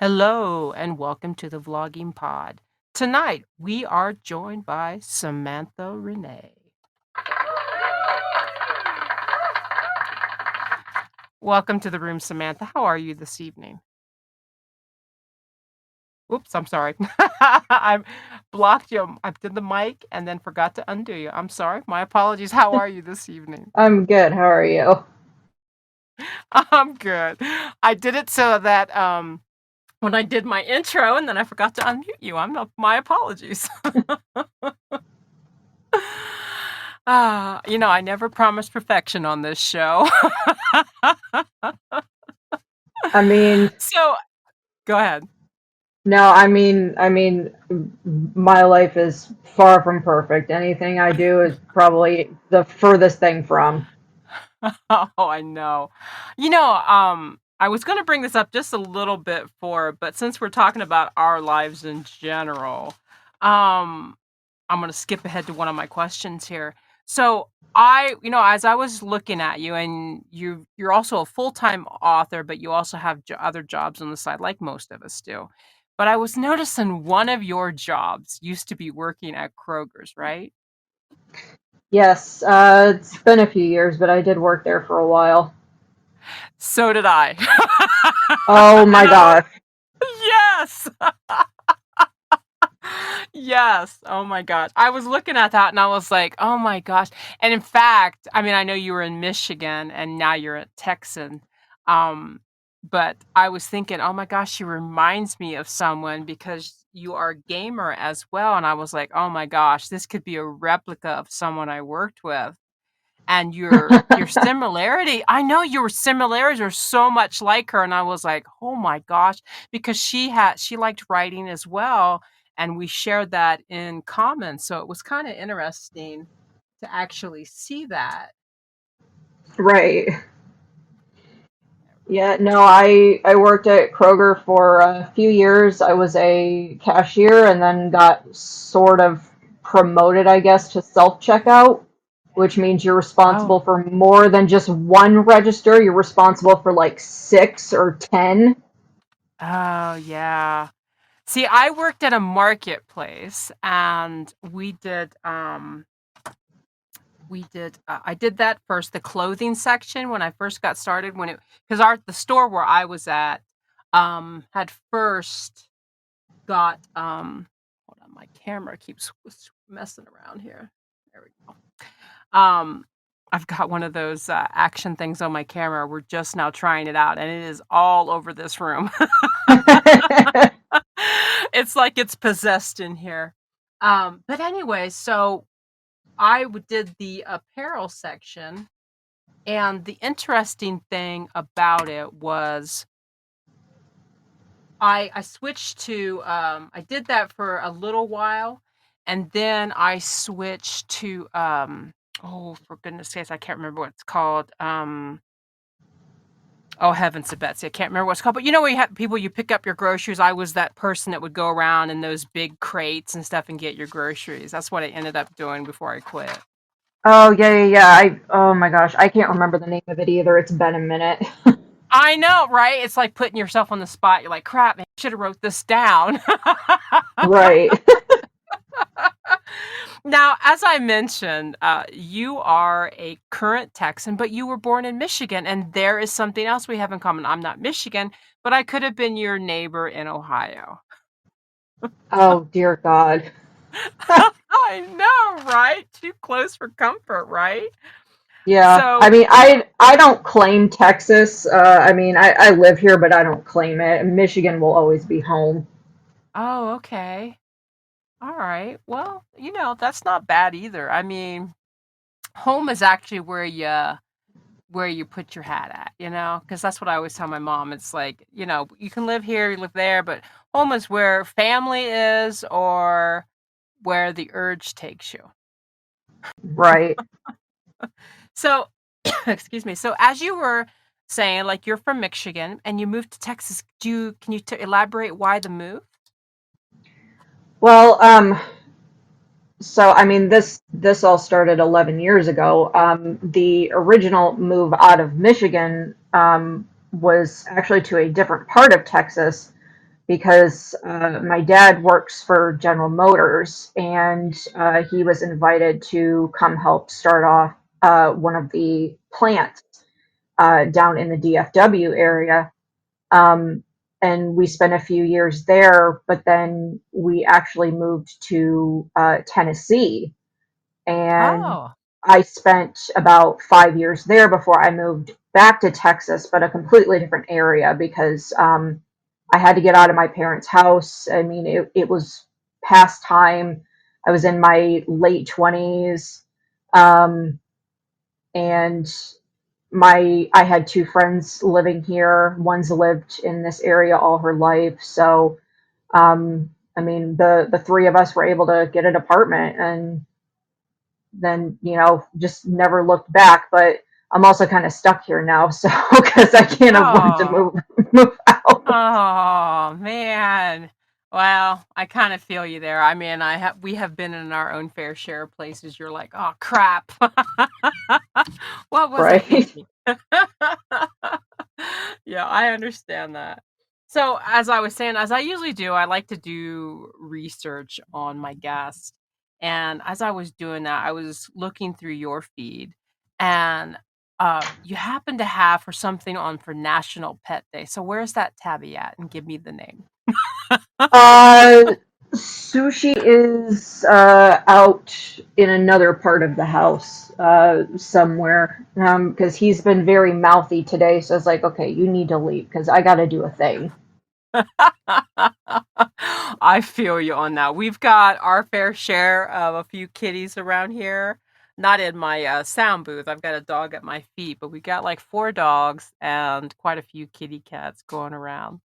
Hello and welcome to the Vlogging Pod. Tonight we are joined by Samantha Renee. Welcome to the room, Samantha. How are you this evening? Oops, I'm sorry. I blocked you. I did the mic and then forgot to undo you. I'm sorry. My apologies. How are you this evening? I'm good. How are you? I'm good. I did it so that when I did my intro and then I forgot to unmute you. My apologies. I never promised perfection on this show. I mean, So, go ahead. no, my life is far from perfect. Anything I do is probably the furthest thing from. Oh, I know. I was gonna bring this up just a little bit but since we're talking about our lives in general, um, I'm gonna skip ahead to one of my questions here. So as I was looking at you, and you're also a full-time author, but you also have other jobs on the side, like most of us do. But I was noticing one of your jobs used to be working at Kroger's, right? Yes, it's been a few years, but I did work there for a while. So did I. Oh my And I was gosh. yes. Yes. Oh my gosh. I was looking at that and I was like, "Oh my gosh." And in fact, I mean, I know you were in Michigan and now you're a Texan. Um, but I was thinking, "Oh my gosh, she reminds me of someone because you are a gamer as well." And I was like, "Oh my gosh, this could be a replica of someone I worked with." And your similarity, I know your similarities are so much like her, and I was like, "Oh my gosh," because she liked writing as well, and we shared that in common, so it was kinda interesting to actually see that. Right. There we Yeah, go. no, I worked at Kroger for a few years. I was a cashier and then got sort of promoted, I guess, to self-checkout, which means you're responsible Oh. for more than just one register. You're responsible for like six or 10. Oh, yeah. See, I worked at a marketplace, and I did that first, the clothing section when I first got started, when it because our the store where I was at had first got hold on, my camera keeps messing around here. There we go. I've got one of those action things on my camera. We're just now trying it out and it is all over this room. It's like it's possessed in here. But anyway, so did the apparel section. And the interesting thing about it was I switched to I did that for a little while, and then I switched to oh, for goodness sakes, I can't remember what it's called. Oh, heavens to Betsy, I can't remember what it's called. But you know where you have people, you pick up your groceries. I was that person that would go around in those big crates and stuff and get your groceries. That's what I ended up doing before I quit. Oh, yeah, yeah, yeah. Oh my gosh, I can't remember the name of it either. It's been a minute. I know, right? It's like putting yourself on the spot. You're like, crap, man, I should have wrote this down. Right. Now, as I mentioned, you are a current Texan, but you were born in Michigan, and there is something else we have in common. I'm not Michigan, but I could have been your neighbor in Ohio. Oh, dear God. I know, right? Too close for comfort, right? Yeah, I So, mean, I don't claim Texas. I live here, but I don't claim it. Michigan will always be home. oh, okay. All right. Well, that's not bad either. I mean, home is actually where you put your hat at, because that's what I always tell my mom. It's like, you can live here, you live there, but home is where family is or where the urge takes you. Right. So, excuse me. So, as you were saying, like you're from Michigan and you moved to Texas, can you elaborate why the move? Well, so I mean, this all started 11 years ago. The original move out of Michigan was actually to a different part of Texas. because my dad works for General Motors, and he was invited to come help start off one of the plants down in the DFW area. Um, and we spent a few years there, but then we actually moved to Tennessee, and Oh. I spent about 5 years there before I moved back to Texas, but a completely different area because I had to get out of my parents' house. I mean, it was past time. I was in my late 20s, um, and I had two friends living here. One's lived in this area all her life, so I mean, the three of us were able to get an apartment, and then just never looked back. But I'm also kind of stuck here now, so because I can't afford to Oh. move out. Oh, man. Well, I kind of feel you there. I mean, we have been in our own fair share of places. You're like, "Oh, crap. What was I Right. thinking?" Yeah, I understand that. So, as I was saying, as I usually do, I like to do research on my guests. And as I was doing that, I was looking through your feed, and you happen to have for something on for National Pet Day. So where's that tabby at? And give me the name. uh Sushi is out in another part of the house somewhere, because he's been very mouthy today, so it's like, okay, you need to leave because I got to do a thing. I feel you on that. We've got our fair share of a few kitties around here. Not in my sound booth. I've got a dog at my feet, but we got like 4 dogs and quite a few kitty cats going around.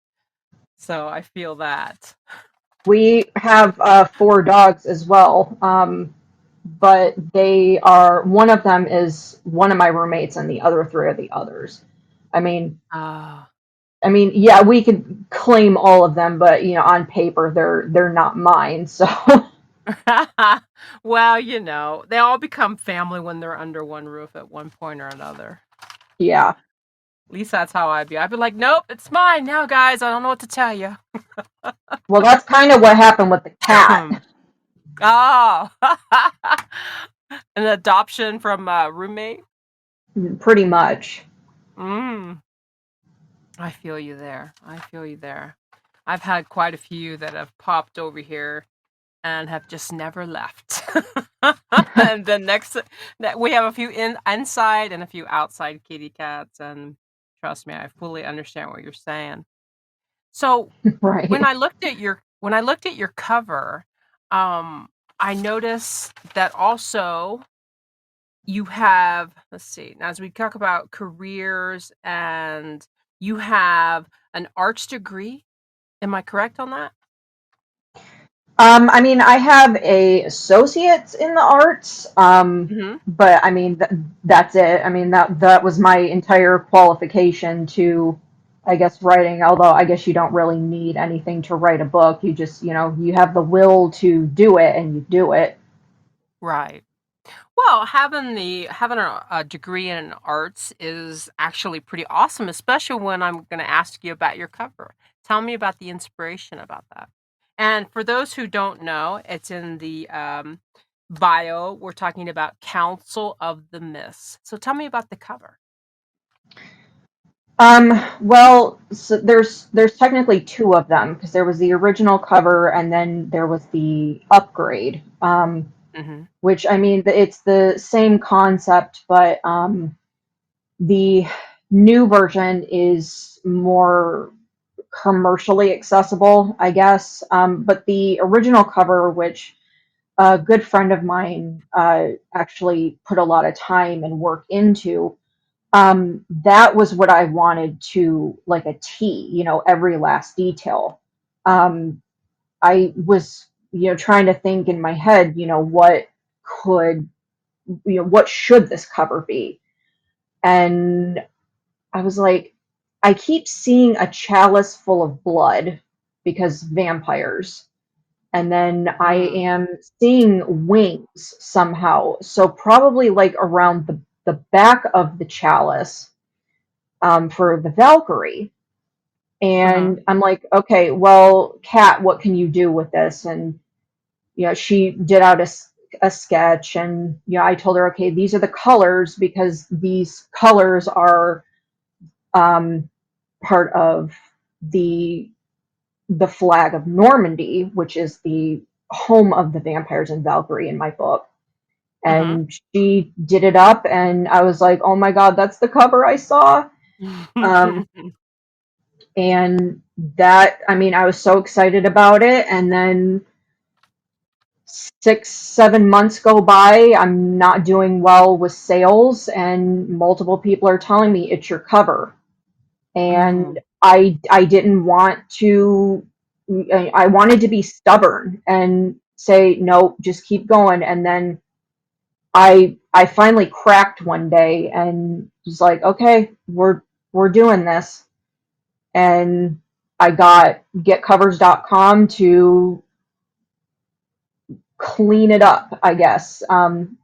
So I feel that. We have four dogs as well, but they are one of them is one of my roommates, and the other three are the others. I mean, Ah. yeah, we could claim all of them, but on paper they're not mine. So Well, they all become family when they're under one roof at one point or another. yeah. At least that's how I'd be. I'd be like, nope, it's mine now, guys. I don't know what to tell you. Well, that's kind of what happened with the cat, Oh, an adoption from a roommate. pretty much. Mm, I feel you there. I feel you there. I've had quite a few that have popped over here and have just never left. And then next, that we have a few inside and a few outside kitty cats, and trust me, I fully understand what you're saying. So Right. when I looked at your cover, um, I noticed that also you have, let's see, now as we talk about careers, and you have an arts degree. Am I correct on that? I mean, I have a associate's in the arts, Hmm. but I mean that's it. I mean that was my entire qualification to, I guess, writing. Although I guess you don't really need anything to write a book. You just you have the will to do it, and you do it. Right. Well, having a degree in arts is actually pretty awesome, especially when I'm going to ask you about your cover. Tell me about the inspiration about that. And for those who don't know, it's in the bio. We're talking about Council of the Miss. So tell me about the cover. Well, so there's technically two of them because there was the original cover and then there was the upgrade. Hmm. Which I mean, it's the same concept, but the new version is more commercially accessible, I guess. But the original cover, which a good friend of mine actually put a lot of time and work into, that was what I wanted to like a T, every last detail. Um, I was, trying to think in my head, could, what should this cover be? And I was like, I keep seeing a chalice full of blood because vampires. And then I Mm. am seeing wings somehow. So probably like around the back of the chalice, for the Valkyrie. Mhm. And I'm like, okay, well, Kat, what can you do with this? And she did out a sketch, and I told her, okay, these are the colors because these colors are um, part of the the flag of Normandy, which is the home of the vampires and Valkyrie in my book. Mhm. And she did it up, and I was like, oh my god, that's the cover I saw. Um, and that, I mean, I was so excited about it. And then 6, 7 months go by, I'm not doing well with sales, and multiple people are telling me it's your cover. And Mm. I didn't want to. I wanted to be stubborn and say no, just keep going. And then I finally cracked one day and was like, okay, we're doing this. And I got getcovers.com to clean it up, I guess.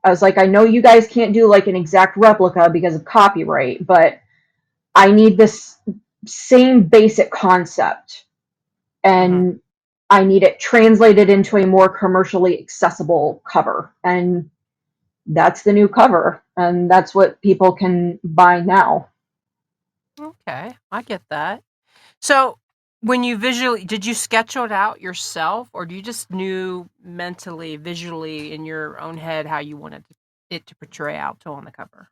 I was like, I know you guys can't do like an exact replica because of copyright, but I need this same basic concept, Mhm. and I need it translated into a more commercially accessible cover. And that's the new cover, and that's what people can buy now. Okay, I get that. So, when you visually did you sketch it out yourself, or do you just knew mentally, visually in your own head how you wanted it to portray out to on the cover?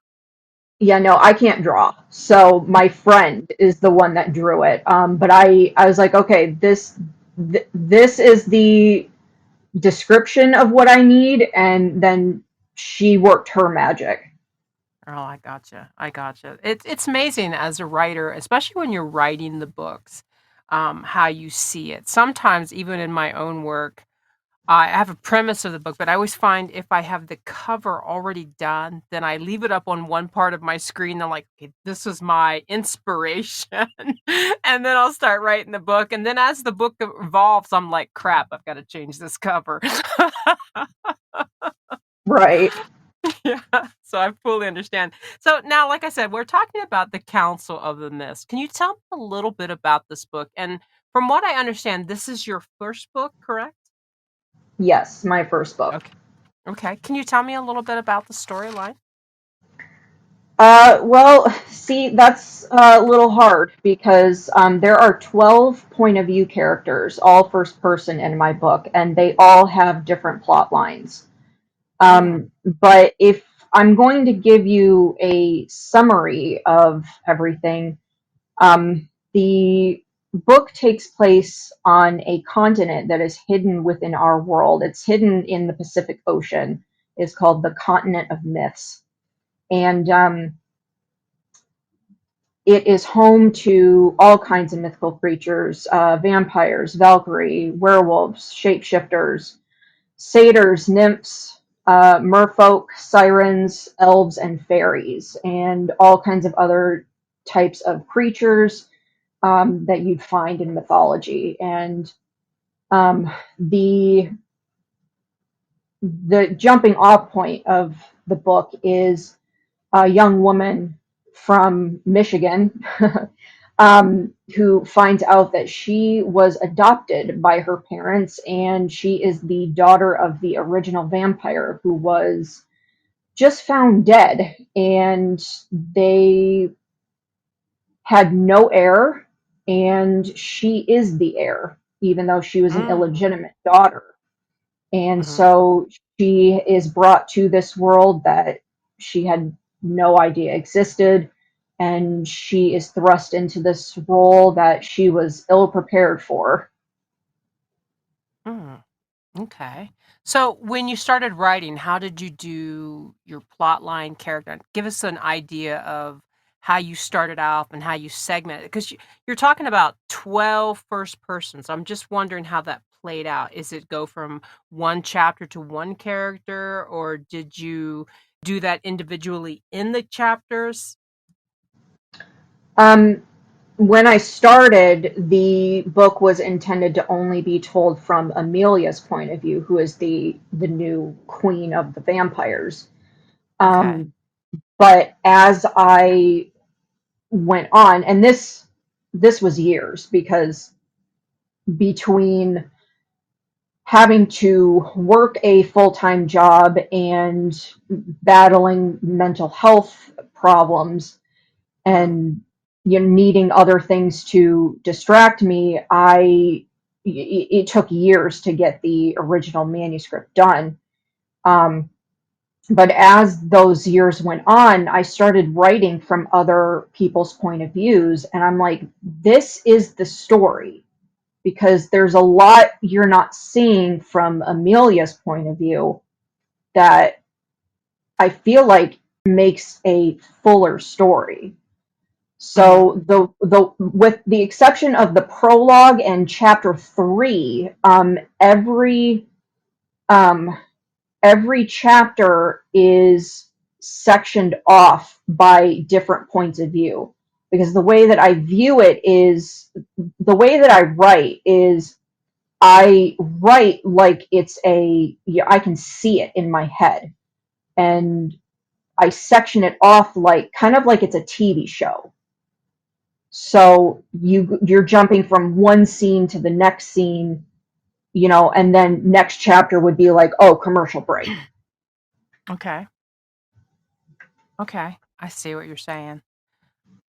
Yeah, no, I can't draw. So my friend is the one that drew it. But I was like, okay, this is the description of what I need, and then she worked her magic. Oh, I gotcha. I gotcha. It's amazing as a writer, especially when you're writing the books, how you see it. Sometimes, even in my own work, I have a premise of the book, but I always find if I have the cover already done, then I leave it up on one part of my screen. I'm like, okay, this is my inspiration. And then I'll start writing the book. And then as the book evolves, I'm like, crap, I've got to change this cover. Right. Yeah, so I fully understand. So now, like I said, we're talking about the Council of the Mist. Can you tell me a little bit about this book? And from what I understand, this is your first book, correct? Yes, my first book. Okay. Okay. Can you tell me a little bit about the storyline? Well, see, that's a little hard because there are 12 point of view characters, all first person in my book, and they all have different plot lines. Mm, But if I'm going to give you a summary of everything, the book takes place on a continent that is hidden within our world. It's hidden in the Pacific Ocean. It's called the Continent of Myths. And it is home to all kinds of mythical creatures, vampires, Valkyrie, werewolves, shapeshifters, satyrs, nymphs, merfolk, sirens, elves, and fairies, and all kinds of other types of creatures that you'd find in mythology. And um, the the jumping off point of the book is a young woman from Michigan who finds out that she was adopted by her parents, and she is the daughter of the original vampire who was just found dead. And they had no heir, and she is the heir, even though she was an mm, illegitimate daughter. And mhm, so she is brought to this world that she had no idea existed. And she is thrust into this role that she was ill prepared for. mm. Okay. So when you started writing, how did you do your plot line character? Give us an idea of how you started off and how you segmented because you're talking about 12 first persons. I'm just wondering how that played out. Is it go from one chapter to one character, or did you do that individually in the chapters? Um, when I started, the book was intended to only be told from Amelia's point of view, who is the new queen of the vampires. Okay. Um, but as I went on, and this this was years because between having to work a full-time job and battling mental health problems Mhm. and needing other things to distract me, it took years to get the original manuscript done. Um, but as those years went on, I started writing from other people's point of views, and I'm like, this is the story, because there's a lot you're not seeing from Amelia's point of view that I feel like makes a fuller story. Mhm. So the with the exception of the prologue and chapter 3, um, every chapter is sectioned off by different points of view. Because the way that I view it is the way that I write is I write like it's I can see it in my head, and I section it off like kind of like it's a TV show. So you're jumping from one scene to the next scene, and then next chapter would be like, oh, commercial break. Okay. Okay. I see what you're saying.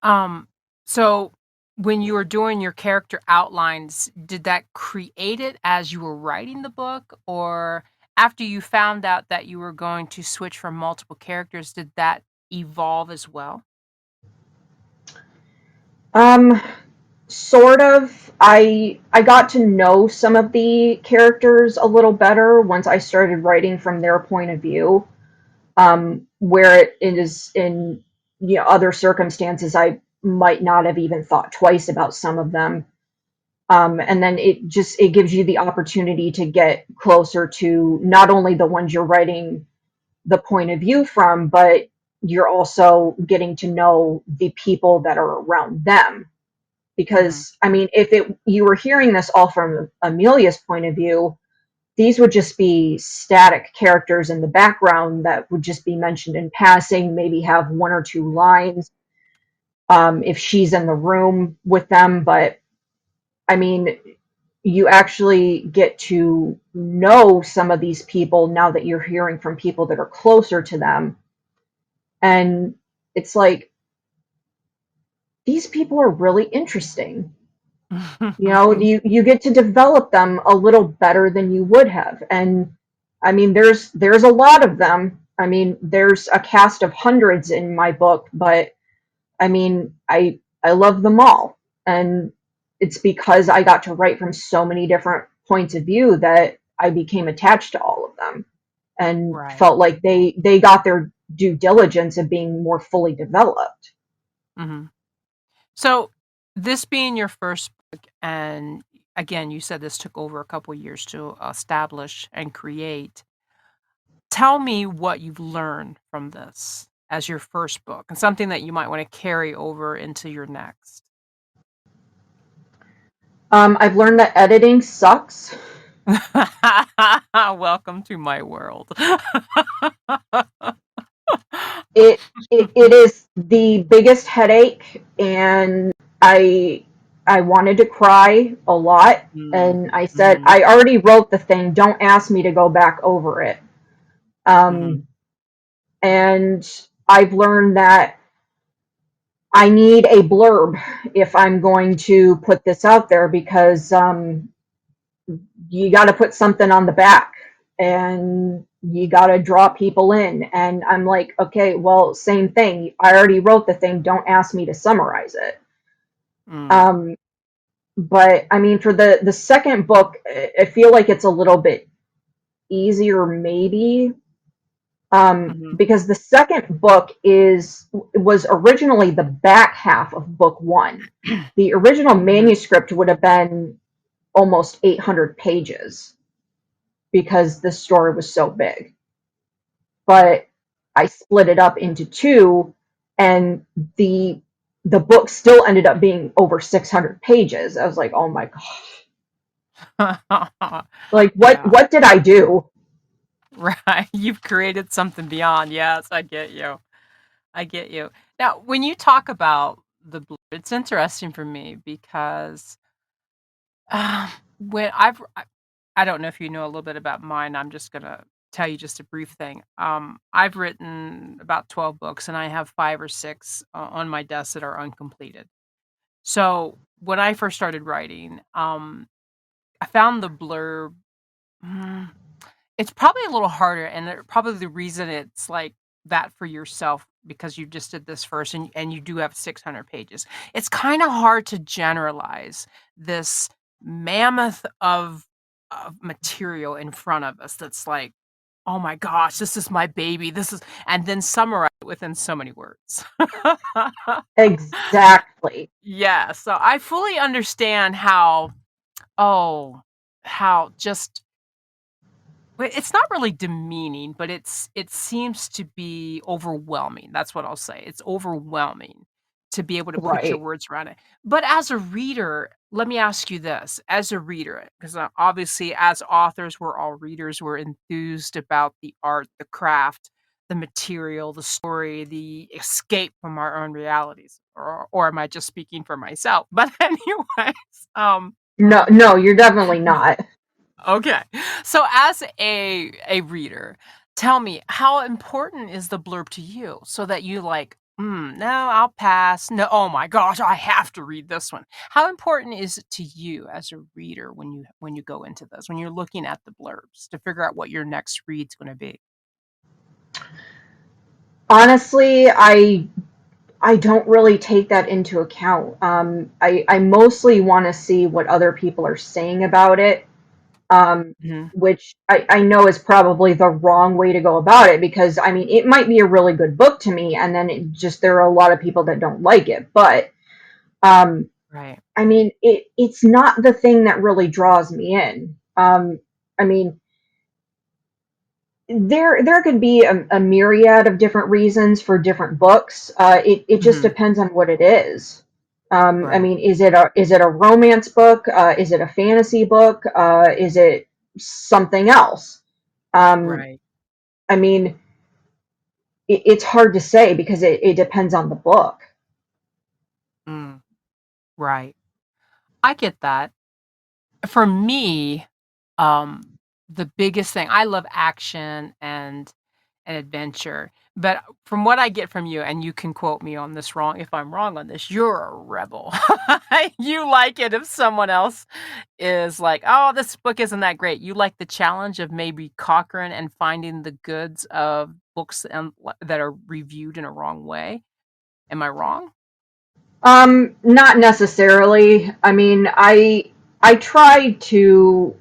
Um, so when you were doing your character outlines, did that create it as you were writing the book, or after you found out that you were going to switch from multiple characters, did that evolve as well? Um, sort of. I got to know some of the characters a little better once I started writing from their point of view. Where it is in other circumstances, I might not have even thought twice about some of them. And then it gives you the opportunity to get closer to not only the ones you're writing the point of view from, but you're also getting to know the people that are around them. Mhm. Because I mean, if you were hearing this all from Amelia's point of view, these would just be static characters in the background that would just be mentioned in passing, maybe have one or two lines if she's in the room with them. But I mean, you actually get to know some of these people now that you're hearing from people that are closer to them. And it's like, these people are really interesting. You get to develop them a little better than you would have. And I mean, there's a lot of them. I mean, there's a cast of hundreds in my book, but I mean, I love them all. And it's because I got to write from so many different points of view that I became attached to all of them and Right. felt like they got their due diligence of being more fully developed. Mhm. So, this being your first book, and again, you said this took over a couple years to establish and create. Tell me what you've learned from this as your first book and something that you might want to carry over into your next. I've learned that editing sucks. Welcome to my world. It is the biggest headache, and I I wanted to cry a lot, Mm, and I said mhm, I already wrote the thing. Don't ask me to go back over it. mhm, Um, and I've learned that I need a blurb if I'm going to put this out there, because you got to put something on the back, and you got to draw people in. And I'm like, okay, well, same thing. I already wrote the thing. Don't ask me to summarize it. mm, Um, but I mean, for the second book, I feel like it's a little bit easier, maybe, mhm, because the second book was originally the back half of book one. The original mhm. manuscript would have been almost 800 pages because the story was so big. Right. But I split it up into two, and the the book still ended up being over 600 pages. I was like, oh my god, like Yeah, what did I do? right. You've created something beyond. Yes, I get you. I get you. Now, when you talk about the blurb. It's interesting for me because um, when I don't know if you know a little bit about mine. I'm just gonna tell you just a brief thing. I've written about 12 books, and I have 5 or 6 on my desk that are uncompleted. So when I first started writing, I found the blurb. mm, It's probably a little harder, and probably the reason it's like that for yourself because you just did this first and you do have 600 pages. It's kinda hard to generalize this mammoth of material in front of us that's like, "Oh my gosh, this is my baby, this is," and then summarize it within so many words. Exactly. Yeah, so I fully understand how oh, how just but it's not really demeaning, but it seems to be overwhelming, that's what I'll say, it's overwhelming to be able to put your Right. words around it. But as a reader, let me ask you this, as a reader, 'cause, obviously as authors, we're all readers, we're enthused about the art, the craft, the material, the story, the escape from our own realities, or am I just speaking for myself? But anyways, No, no, you're definitely not. okay. So as a reader, tell me, how important is the blurb to you so that you like, no, I'll pass. No, oh my gosh, I have to read this one. How important is it to you as a reader when you go into this, when you're looking at the blurbs to figure out what your next read's going to be? Honestly, I don't really take that into account. I mostly want to see what other people are saying about it, Mhm. which I know is probably the wrong way to go about it because I mean it might be a really good book to me, and then it just there are a lot of people that don't like it. But um, Right. I mean it's not the thing that really draws me in. I mean there could be a myriad of different reasons for different books. It just Mhm. depends on what it is. I Right. mean, is it a romance book? Is it a fantasy book? Is it something else? Um, Right. I mean, it's hard to say because it depends on the book. Mm, right. I get that. For me, um, the biggest thing I love action and adventure, but from what I get from you, and you can quote me on this wrong if I'm wrong on this, you're a rebel. You like it if someone else is like, "Oh, this book isn't that great." You like the challenge of maybe conquering and finding the goods of books that are reviewed in a wrong way. Am I wrong? Not necessarily. I mean, I try to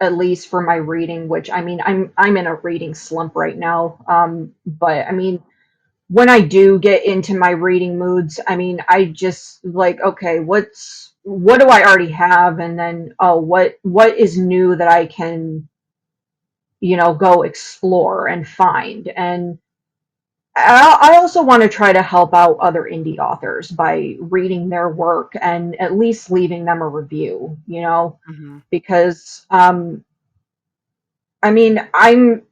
at least for my reading, which I mean, I'm in a reading slump right now. But I mean, when I do get into my reading moods, I mean, I just like, okay, what do I already have, and then oh, what is new that I can go explore and find, and I also want to try to help out other indie authors by reading their work and at least leaving them a review, Mhm. because I mean, I'm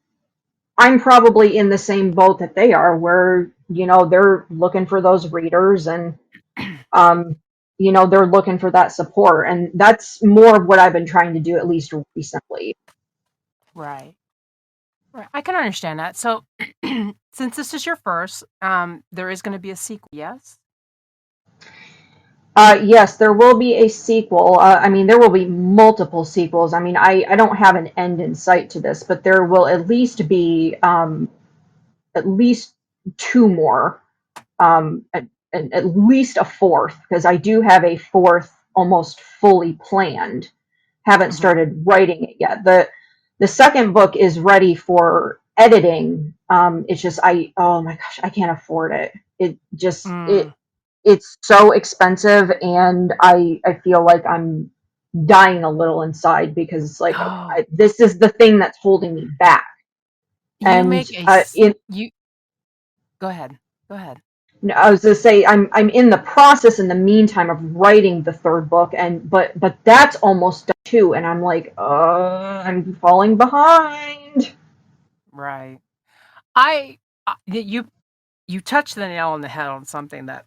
probably in the same boat that they are, where they're looking for those readers, and um, they're looking for that support, and that's more of what I've been trying to do at least recently. Right. Right, I can understand that. So, since this is your first, there is gonna be a sequel, yes? Yes, there will be a sequel. I mean, there will be multiple sequels. I mean, I don't have an end in sight to this, but there will at least be at least two more, at least a fourth, because I do have a fourth almost fully planned. Haven't Mhm. started writing it yet. The second book is ready for editing. It's just oh my gosh, I can't afford it. It just Mm. it's so expensive, and I feel like I'm dying a little inside because it's like, okay, Oh, this is the thing that's holding me back. you And make a s in you go ahead. Go ahead. I was gonna say I'm in the process in the meantime of writing the third book, and but that's almost done too, and I'm like, I'm falling behind. Right. I you touched the nail on the head on something that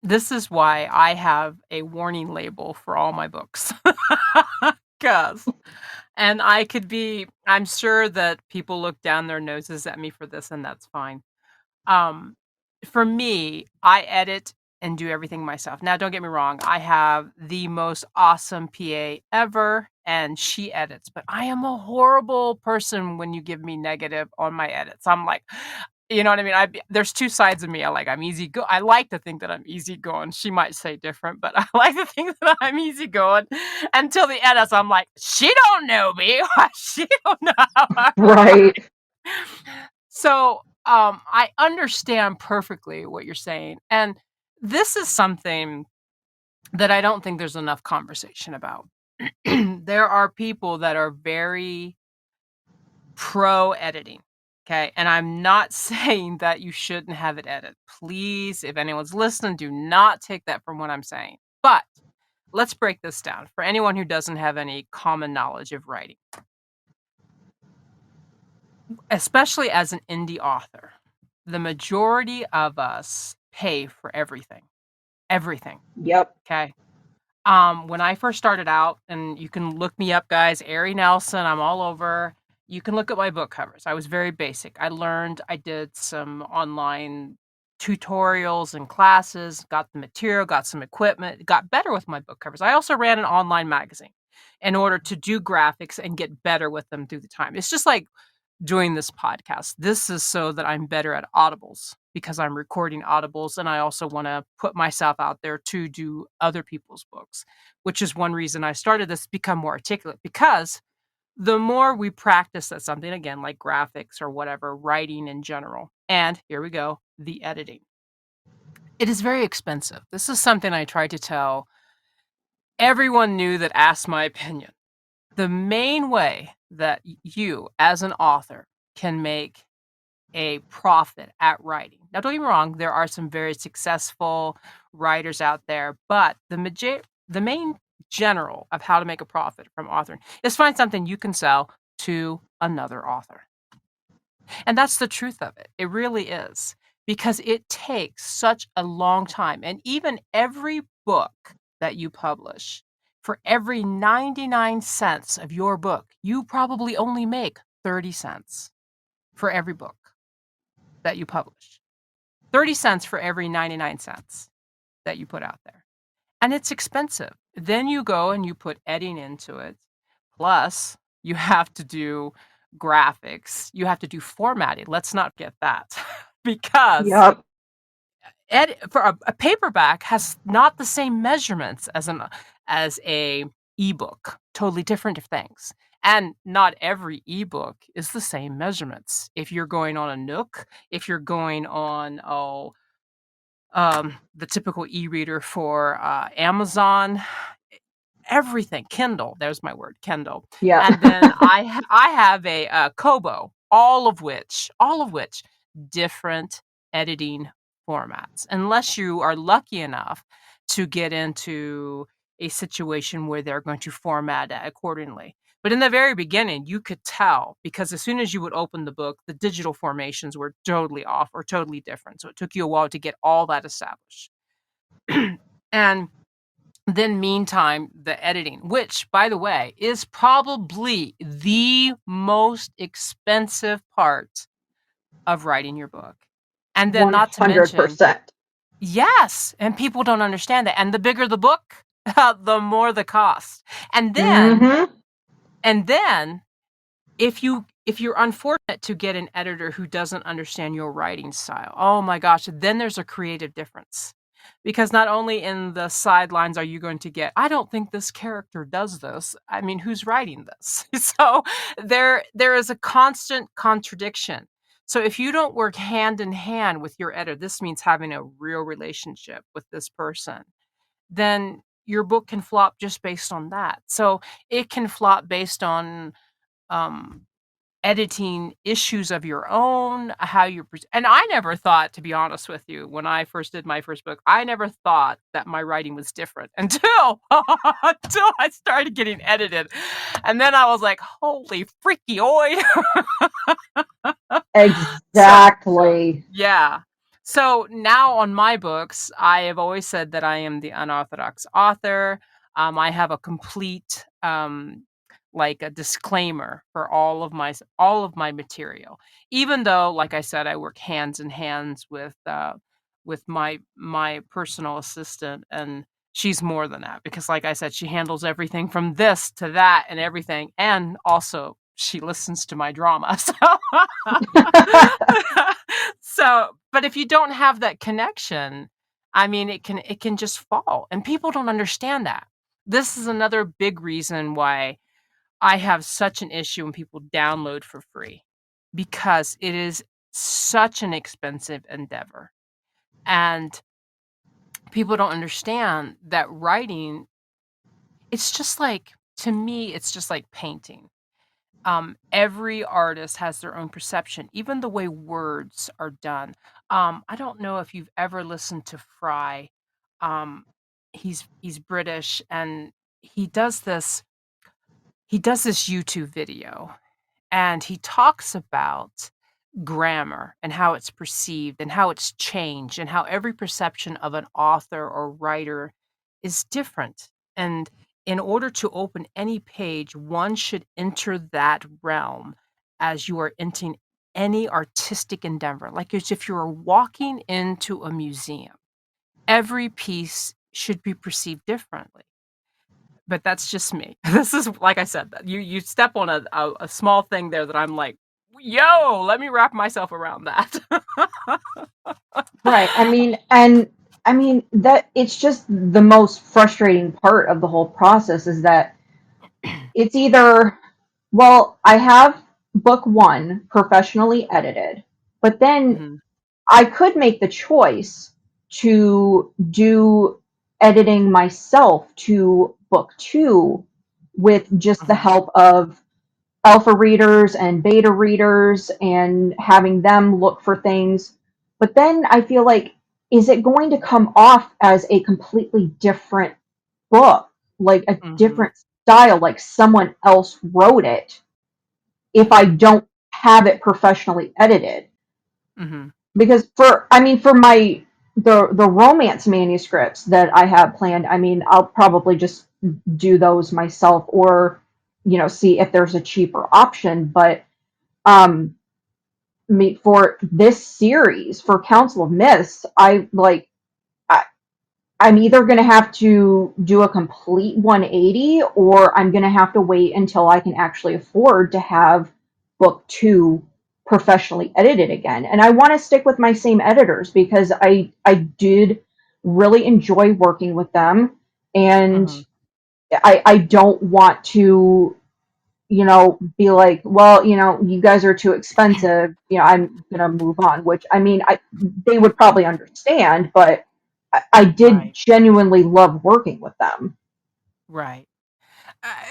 This is why I have a warning label for all my books. 'Cause and I'm sure that people look down their noses at me for this, and that's fine. Um, for me, I edit and do everything myself. Now, don't get me wrong, I have the most awesome PA ever, and she edits, but I am a horrible person when you give me negative on my edits. I'm like, you know what I mean? There's two sides of me. I like to think that I'm easygoing. She might say different, but I like to think that I'm easygoing until the edits. I'm like, she don't know me. She don't know how I write. Right. So, I understand perfectly what you're saying, and this is something that I don't think there's enough conversation about. There are people that are very pro editing, okay? And I'm not saying that you shouldn't have it edited. Please, if anyone's listening, do not take that from what I'm saying. But let's break this down for anyone who doesn't have any common knowledge of writing, especially as an indie author. The majority of us pay for everything. Everything, Yep. okay? When I first started out, and you can look me up, guys, Ari Nelson, I'm all over. You can look at my book covers. I was very basic. I did some online tutorials and classes, got the material, got some equipment, got better with my book covers. I also ran an online magazine in order to do graphics and get better with them through the time. It's just like doing this podcast. This is so that I'm better at audibles because I'm recording audibles, and I also want to put myself out there to do other people's books, which is one reason I started this to become more articulate, because the more we practice at something, again, like graphics or whatever, writing in general, and here we go, the editing. It is very expensive. This is something I tried to tell everyone new that asked my opinion. The main way that you, as an author, can make a profit at writing. Now, don't get me wrong, there are some very successful writers out there, but the main general of how to make a profit from authoring is find something you can sell to another author. And that's the truth of it. It really is, because it takes such a long time. And even every book that you publish, for every 99 cents of your book, you probably only make 30 cents for every book that you publish. 30 cents for every 99 cents that you put out there. And it's expensive. Then you go and you put editing into it. Plus, you have to do graphics. You have to do formatting. Let's not get that. Because Yep. for a paperback has not the same measurements as a ebook. Totally different things. And not every ebook is the same measurements. If you're going on a Nook, if you're going on the typical e-reader for Amazon, everything, Kindle, there's my word, Kindle. Yep. And then I have a Kobo, all of which different editing formats, unless you are lucky enough to get into a situation where they're going to format it accordingly. But in the very beginning, you could tell, because as soon as you would open the book, the digital formations were totally off or totally different. So it took you a while to get all that established. And then meantime, the editing, which, by the way, is probably the most expensive part of writing your book. And then not to mention, 100%. yes, and people don't understand that. And the bigger the book, the more the cost. And then Mm-hmm. and then if you're unfortunate to get an editor who doesn't understand your writing style, oh my gosh, then there's a creative difference. Because not only in the sidelines are you going to get, I don't think this character does this. I mean, who's writing this? So there is a constant contradiction. So if you don't work hand in hand with your editor, this means having a real relationship with this person, then your book can flop just based on that. So it can flop based on um editing issues of your own, how you and I never thought, to be honest with you, when I first did my first book, I never thought that my writing was different until until I started getting edited. And then I was like, "Holy freaky oid." So, Exactly. yeah. So now on my books, I have always said that I am the unorthodox author. I have a complete like a disclaimer for all of my material. Even though, like I said, I work hands in hands with my personal assistant, and she's more than that because, like I said, she handles everything from this to that and everything, and also she listens to my drama. So, but if you don't have that connection, I mean, it can just fall, and people don't understand that. This is another big reason why I have such an issue when people download for free, because it is such an expensive endeavor, and people don't understand that writing, it's just like, to me, it's just like painting. Every artist has their own perception, even the way words are done. I don't know if you've ever listened to Fry. Um, he's British, and he does this he does this YouTube video, and he talks about grammar and how it's perceived and how it's changed and how every perception of an author or writer is different. And in order to open any page, one should enter that realm as you are entering any artistic endeavor, like as if you were walking into a museum. Every piece should be perceived differently. But that's just me. This is, like I said, that you step on a small thing there that I'm like, "Yo, let me wrap myself around that." Right. I mean that it's just the most frustrating part of the whole process is that it's either, well, I have book one professionally edited, but then Mhm, I could make the choice to do editing myself to book two with just the mhm, help of alpha readers and beta readers and having them look for things. But then I feel like, is it going to come off as a completely different book, like a mhm, different style, like someone else wrote it, if I don't have it professionally edited? mhm, Because for my the romance manuscripts that I have planned, I mean, I'll probably just do those myself, or see if there's a cheaper option. But um for this series, for Council of Myths, I, I'm either going to have to do a complete 180, or I'm going to have to wait until I can actually afford to have book two professionally edited again. And I want to stick with my same editors because I did really enjoy working with them, and mhm. I don't want to be like, well, you guys are too expensive, I'm gonna move on. Which, I mean, they would probably understand, but I did Right, genuinely love working with them. right.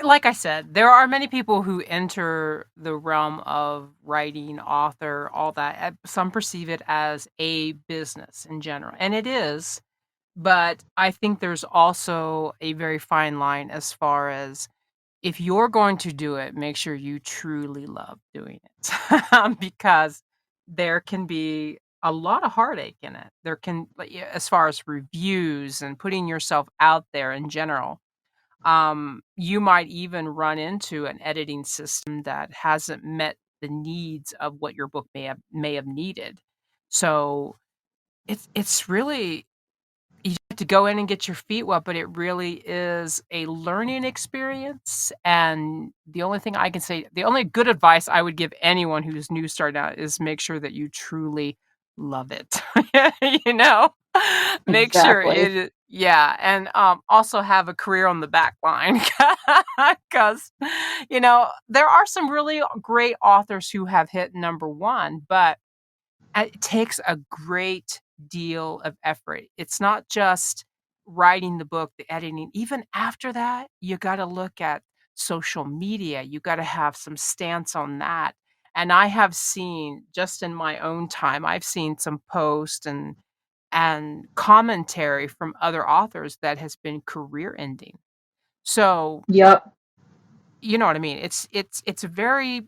Like I said, there are many people who enter the realm of writing, author, all that. Some perceive it as a business in general, and it is. But I think there's also a very fine line as far as, if you're going to do it, make sure you truly love doing it, because there can be a lot of heartache in it. There can, like, yeah, as far as reviews and putting yourself out there in general. You might even run into an editing system that hasn't met the needs of what your book may have needed. So it's really, you have to go in and get your feet wet, but it really is a learning experience. And the only good advice I would give anyone who's new starting out is make sure that you truly love it. you know, make sure Exactly. yeah, and also have a career on the back line, because there are some really great authors who have hit number one, but it takes a great deal of effort. It's not just writing the book, the editing. Even after that, you gotta look at social media. You gotta have some stance on that. And I have seen, just in my own time, I've seen some posts and commentary from other authors that has been career ending. So, Yep. you know what I mean? It's very,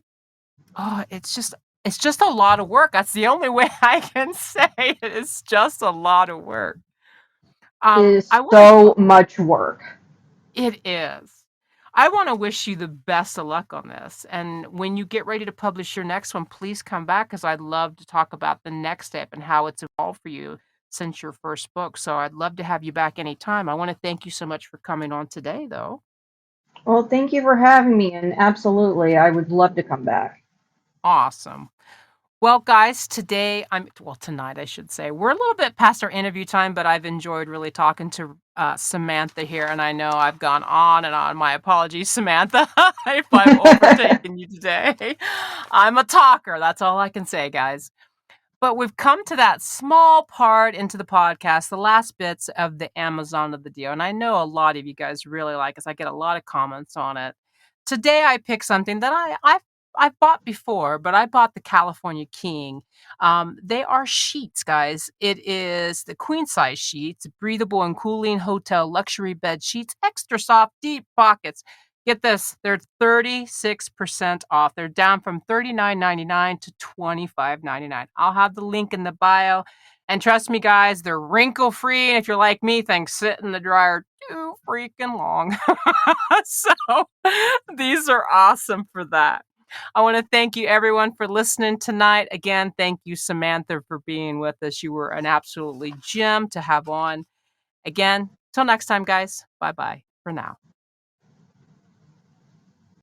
oh, it's just, It's just a lot of work. That's the only way I can say it. It's just a lot of work. It is I want to so much work. It is. I wanna wish you the best of luck on this, and when you get ready to publish your next one, please come back because 'cause I'd love to talk about the next step and how it's evolved for you since your first book, so I'd love to have you back anytime. I wanna thank you so much for coming on today, though. Well, thank you for having me, and absolutely, I would love to come back. Awesome. Well, guys, tonight, I should say. We're a little bit past our interview time, but I've enjoyed really talking to Samantha here, and I know I've gone on and on. My apologies, Samantha, if I've overtaken you today. I'm a talker. That's all I can say, guys. But we've come to that small part into the podcast, the last bits of the Amazon of the deal. And I know a lot of you guys really like us. I get a lot of comments on it. Today I picked something that I've bought before, but I bought the California King. They are sheets, guys. It is the queen size sheets, breathable and cooling hotel luxury bed sheets, extra soft, deep pockets. Get this, they're 36% off. They're down from $39.99 to $25.99. I'll have the link in the bio. And trust me, guys, they're wrinkle free. And if you're like me, things sit in the dryer too freaking long. So these are awesome for that. I want to thank you, everyone, for listening tonight. Again, thank you, Samantha, for being with us. You were an absolutely gem to have on. Again, till next time, guys. Bye bye for now.